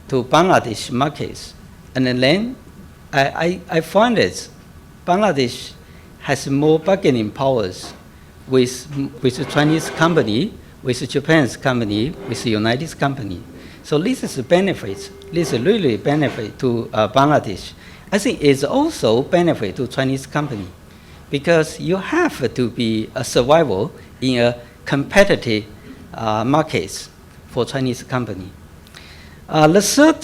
Bangladesh markets. And then I find that Bangladesh has more bargaining powers with the Chinese company, with the Japanese company, with the United company. So this is a benefit. This is really benefit to Bangladesh. I think it's also benefit to Chinese company because you have to be a survival in a competitive markets for Chinese company. The third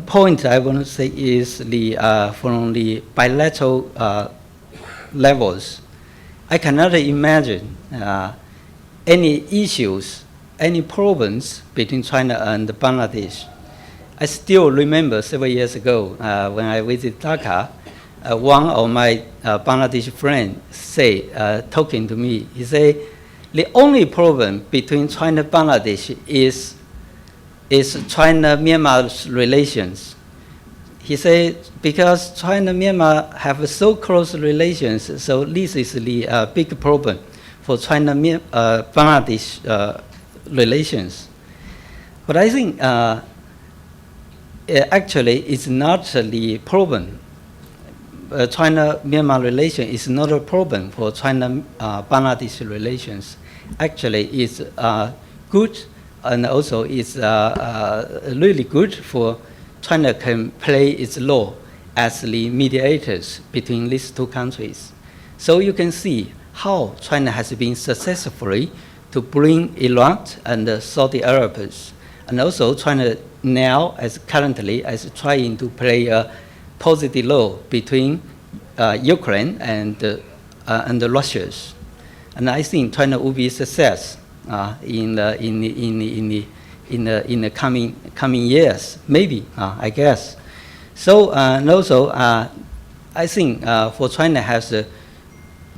point I want to say is from the bilateral levels. I cannot imagine any issues, any problems between China and Bangladesh. I still remember several years ago when I visited Dhaka, one of my Bangladeshi friends talking to me, he said, the only problem between China and Bangladesh is China-Myanmar's relations. He said, because China-Myanmar have so close relations, so this is the big problem for China-Bangladesh relations. But I think actually it's not the problem. China-Myanmar relation is not a problem for China-Bangladesh relations. Actually, it's good, and also it's really good for China can play its role as the mediators between these two countries. So you can see how China has been successfully to bring Iran and Saudi Arabia, and also China now currently trying to play a positive role between Ukraine and the Russians, and I think China will be a success in the coming years, maybe I guess. So and also I think for China has a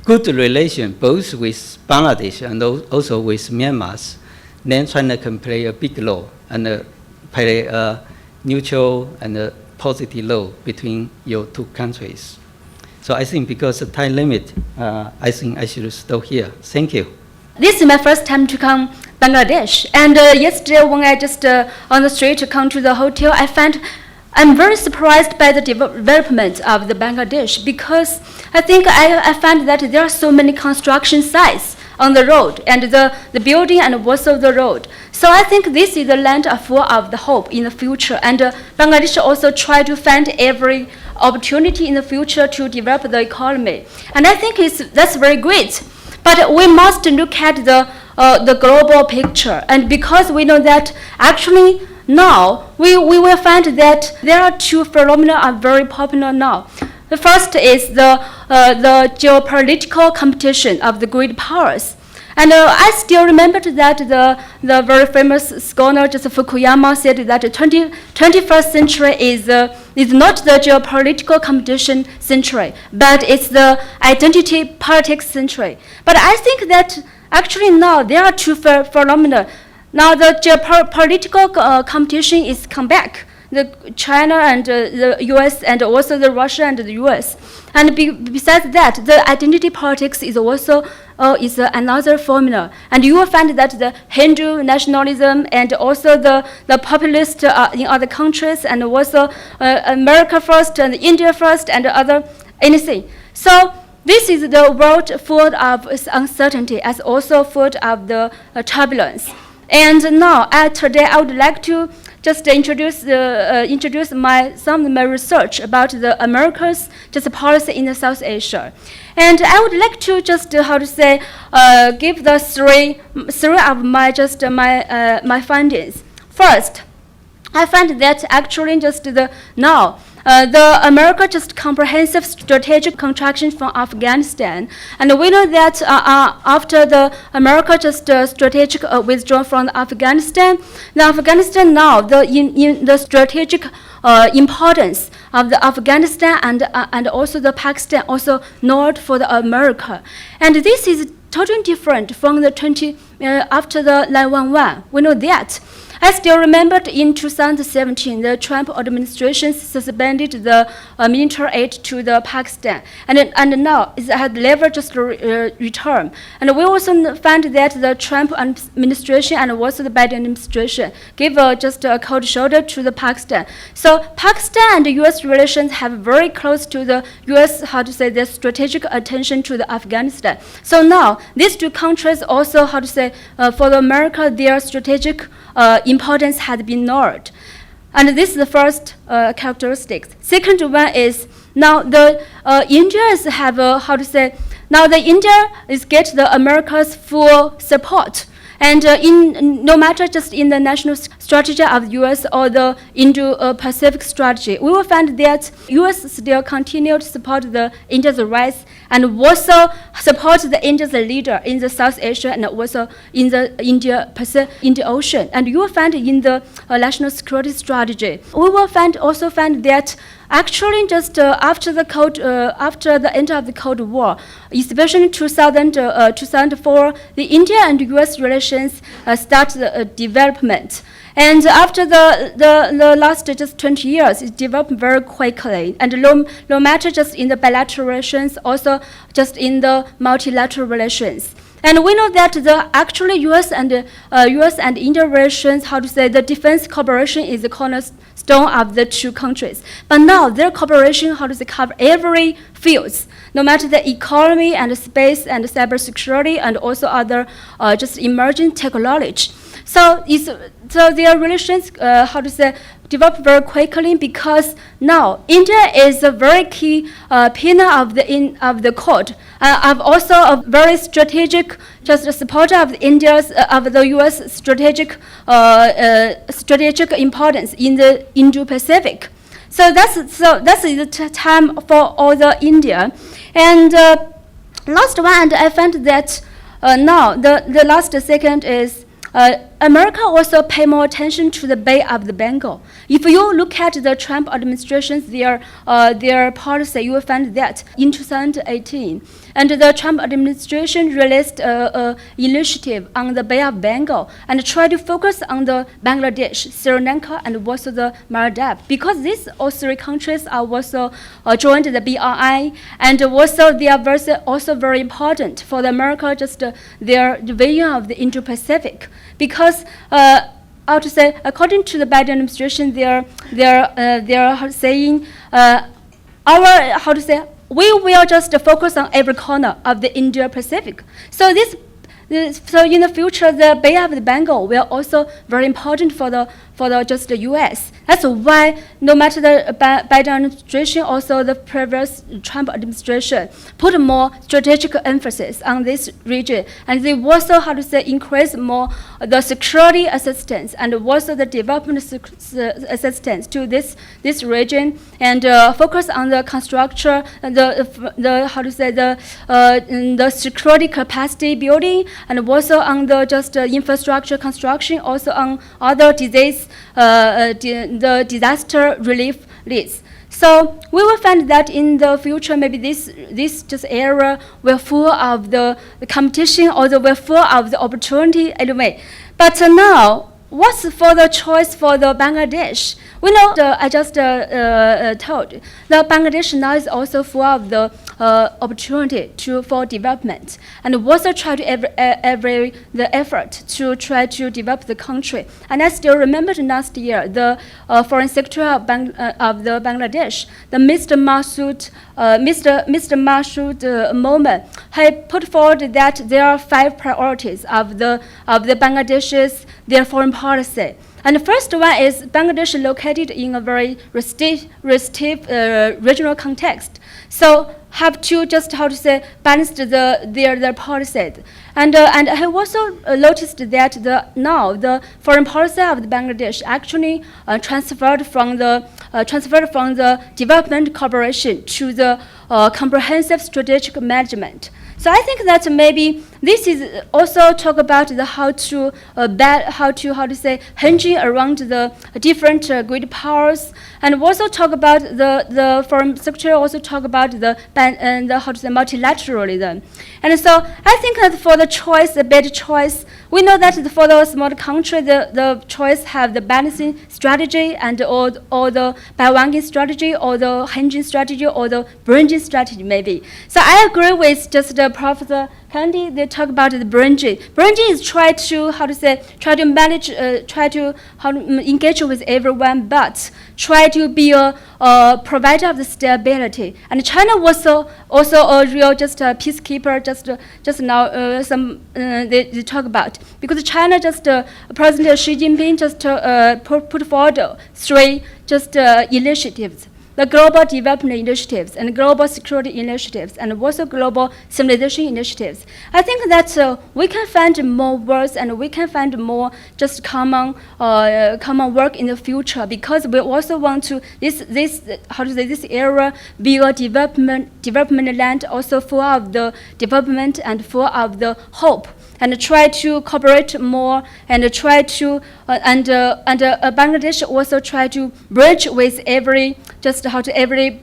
good relation both with Bangladesh and also with Myanmar, then China can play a big role and play a neutral and a positive role between your two countries. So I think because of time limit, I think I should stop here. Thank you. This is my first time to come Bangladesh, and yesterday when I just on the street to come to the hotel, I'm very surprised by the development of the Bangladesh because I think I find that there are so many construction sites on the road and the building and also the road. So I think this is the land full of the hope in the future, and Bangladesh also try to find every opportunity in the future to develop the economy. And I think that's very great. But we must look at the global picture, and because we know that actually now we will find that there are two phenomena are very popular now. The first is the geopolitical competition of the great powers. And I still remember that the very famous scholar just Fukuyama said that the 21st century is not the geopolitical competition century, but it's the identity politics century. But I think that actually now there are two phenomena. Now the geopolitical competition is come back. The China and the U.S. and also the Russia and the U.S. And besides that, the identity politics is also is another formula. And you will find that the Hindu nationalism and also the populist in other countries and also America first and India first and other anything. So this is the world full of uncertainty as also full of the turbulence. And now today I would like to just introduce some of my research about the America's just policy in the South Asia, and I would like to just give the three of my my findings. First, I find that actually just the America just comprehensive strategic contraction from Afghanistan, and we know that after the America just strategic withdrawal from Afghanistan, now the strategic importance of the Afghanistan and also the Pakistan also north for the America, and this is totally different from the after the 9/11. We know that. I still remember in 2017, the Trump administration suspended the military aid to the Pakistan, and now it has never just returned. And we also find that the Trump administration and also the Biden administration gave just a cold shoulder to the Pakistan. So Pakistan and the U.S. relations have very close to the U.S. Their strategic attention to the Afghanistan. So now these two countries also for the America, their strategic importance has been ignored. And this is the first characteristic. Second one is now the India is have now the India is get the America's full support. And no matter just in the national strategy of the U.S. or the Indo-Pacific strategy, we will find that U.S. still continue to support the India's rights and also support the India's leader in the South Asia and also in the Indian Ocean. And you will find in the national security strategy, we will also find that actually, just after the end of the Cold War, especially in 2004, the India and U.S. relations started development. And after the last just 20 years, it developed very quickly. And no matter just in the bilateral relations, also just in the multilateral relations. And we know that the actually U.S. and India relations, the defense cooperation is the cornerstone of the two countries. But now their cooperation, cover every fields, no matter the economy and space and cybersecurity and also other just emerging technology. So their relations, develop very quickly because now India is a very key pillar of the Quad. I've also a very strategic, just supporter of India's of the U.S. strategic importance in the Indo-Pacific. So that's the time for all the India. And last one, and I find that now the last second is. America also pay more attention to the Bay of the Bengal. If you look at the Trump administration's their policy, you will find that in 2018, and the Trump administration released an initiative on the Bay of Bengal and tried to focus on the Bangladesh, Sri Lanka, and also the Maldives, because these all three countries are also joined the BRI, and also they are also very important for the America, just their division of the Indo-Pacific. Because according to the Biden administration, they're saying we will just focus on every corner of the Indo-Pacific. So in the future, the Bay of the Bengal will also very important for the just the U.S. That's why no matter the Biden administration, also the previous Trump administration, put more strategic emphasis on this region, and they also increase more the security assistance and also the development assistance to this region, and focus on the construction, the security capacity building, and also on the just infrastructure construction, also on other the disaster relief list. So we will find that in the future, maybe this just area will full of the competition, or will full of the opportunity anyway. But now, what's for the choice for the Bangladesh? We know I just told the Bangladesh now is also full of the opportunity for development, and also try to the effort to try to develop the country. And I still remember last year the foreign secretary of the Bangladesh, the Mr. Masud Momen, he put forward that there are 5 priorities of the Bangladesh's their foreign policy. And the first one is Bangladesh located in a very restrictive regional context. So have to just balance their policies. And I also noticed that now the foreign policy of the Bangladesh actually transferred from the development cooperation to the comprehensive strategic management. So I think that maybe this is also talk about the how to hinging around the different great powers, and also talk about the foreign secretary also talk about the multilateralism. And so I think that for the choice, the better choice, we know that for the small country, the choice have the balancing strategy and or the Baiwangin strategy or the hinging strategy or the bridging strategy maybe. So I agree with just Professor Candy. They talk about the bridging. Bridging is try to manage, engage with everyone, but try to be a provider of the stability. And China was also a real just a peacekeeper. Just now they talk about, because China just President Xi Jinping just put forward three just initiatives: the global development initiatives and global security initiatives and also global civilization initiatives. I think that we can find more words and we can find more just common work in the future, because we also want to this area be a development land, also full of the development and full of the hope, and try to cooperate more and try to Bangladesh also try to bridge with every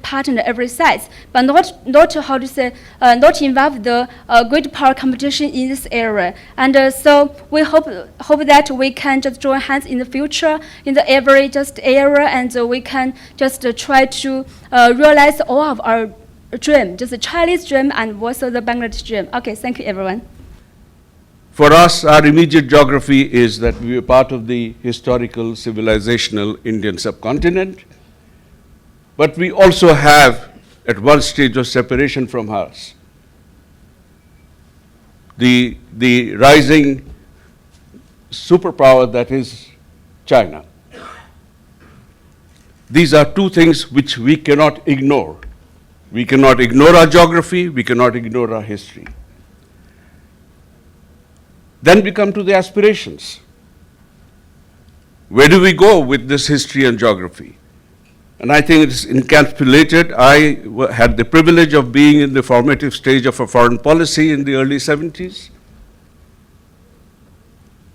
partner, every side, but not involve the great power competition in this area. And so we hope that we can just join hands in the future in the every just area, and we can just try to realize all of our dream, just the Chinese dream and also the Bangladesh dream. Okay, thank you everyone. For us, our immediate geography is that we are part of the historical, civilizational Indian subcontinent, but we also have, at one stage of separation from us, the rising superpower that is China. These are two things which we cannot ignore. We cannot ignore our geography, we cannot ignore our history. Then we come to the aspirations. Where do we go with this history and geography? And I think it's encapsulated. I had the privilege of being in the formative stage of a foreign policy in the early 70s.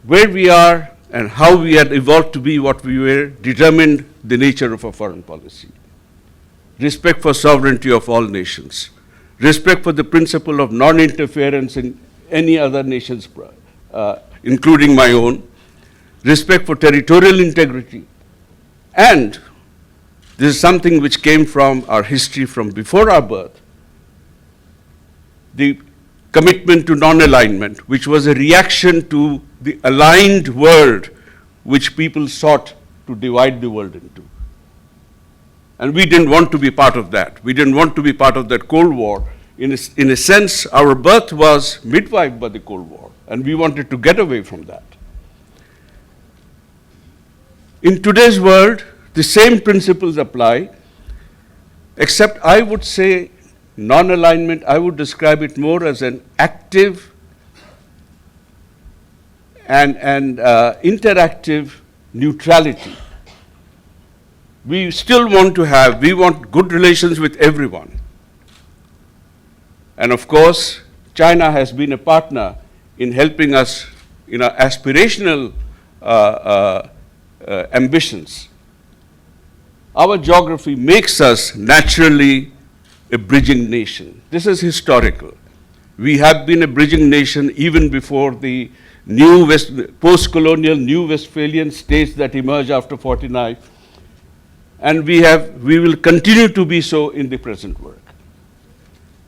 Where we are and how we had evolved to be what we were determined the nature of a foreign policy. Respect for sovereignty of all nations. Respect for the principle of non-interference in any other nation's including my own, respect for territorial integrity, and this is something which came from our history from before our birth, the commitment to non-alignment, which was a reaction to the aligned world which people sought to divide the world into. And we didn't want to be part of that. We didn't want to be part of that Cold War. In a sense, our birth was midwifed by the Cold War, and we wanted to get away from that. In today's world, the same principles apply, except I would say non-alignment, I would describe it more as an active and interactive neutrality. We still want we want good relations with everyone. And of course, China has been a partner in helping us in our aspirational ambitions. Our geography makes us naturally a bridging nation. This is historical. We have been a bridging nation even before the new post-colonial New Westphalian states that emerged after 49. And we will continue to be so in the present work.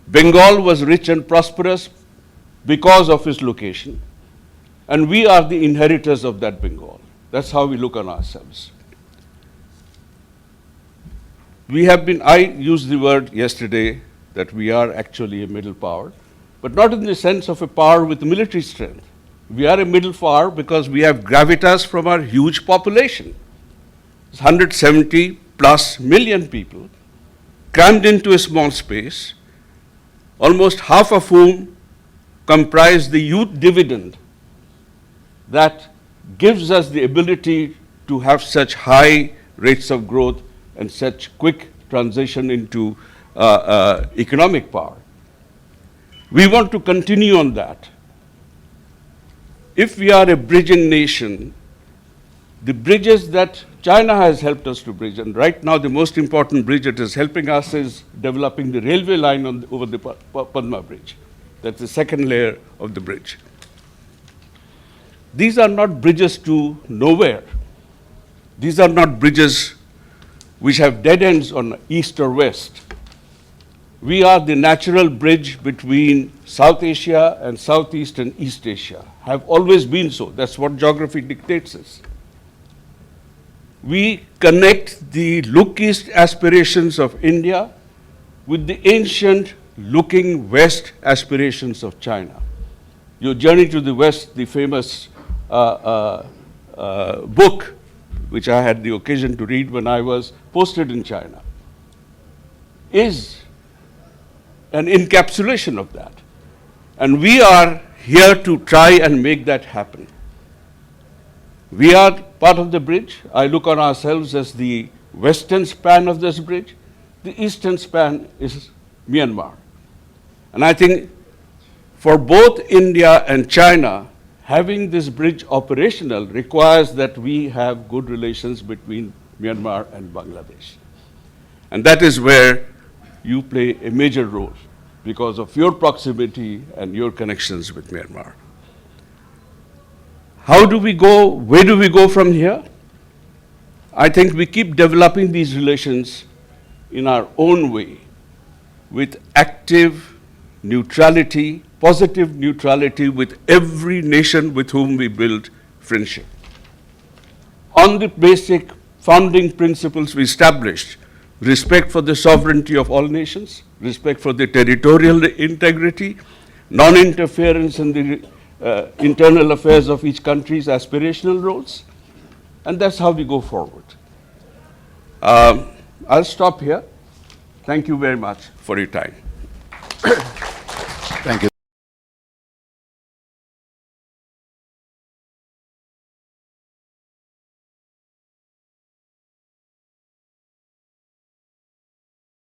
Bengal was rich and prosperous because of its location, and we are the inheritors of that Bengal. That's how we look on ourselves. I used the word yesterday that we are actually a middle power, but not in the sense of a power with military strength. We are a middle power because we have gravitas from our huge population. It's 170 plus million people crammed into a small space, almost half of whom comprise the youth dividend that gives us the ability to have such high rates of growth and such quick transition into economic power. We want to continue on that. if we are a bridging nation, the bridges that China has helped us to bridge, and right now the most important bridge it is helping us is developing the railway line over the Padma Bridge. That's the second layer of the bridge. These are not bridges to nowhere. These are not bridges which have dead ends on east or west. We are the natural bridge between South Asia and Southeast and East Asia, have always been so. That's what geography dictates us. We connect the look-east aspirations of India with the ancient looking west aspirations of China. Your Journey to the West, the famous book, which I had the occasion to read when I was posted in China, is an encapsulation of that. And we are here to try and make that happen. We are part of the bridge. I look on ourselves as the western span of this bridge. The eastern span is Myanmar. And I think for both India and China, having this bridge operational requires that we have good relations between Myanmar and Bangladesh. And that is where you play a major role because of your proximity and your connections with Myanmar. How do we go? Where do we go from here? I think we keep developing these relations in our own way with active neutrality, positive neutrality with every nation with whom we build friendship. On the basic founding principles we established, respect for the sovereignty of all nations, respect for the territorial integrity, non-interference in the internal affairs of each country's aspirational roles, and that's how we go forward. I'll stop here. Thank you very much for your time. Thank you.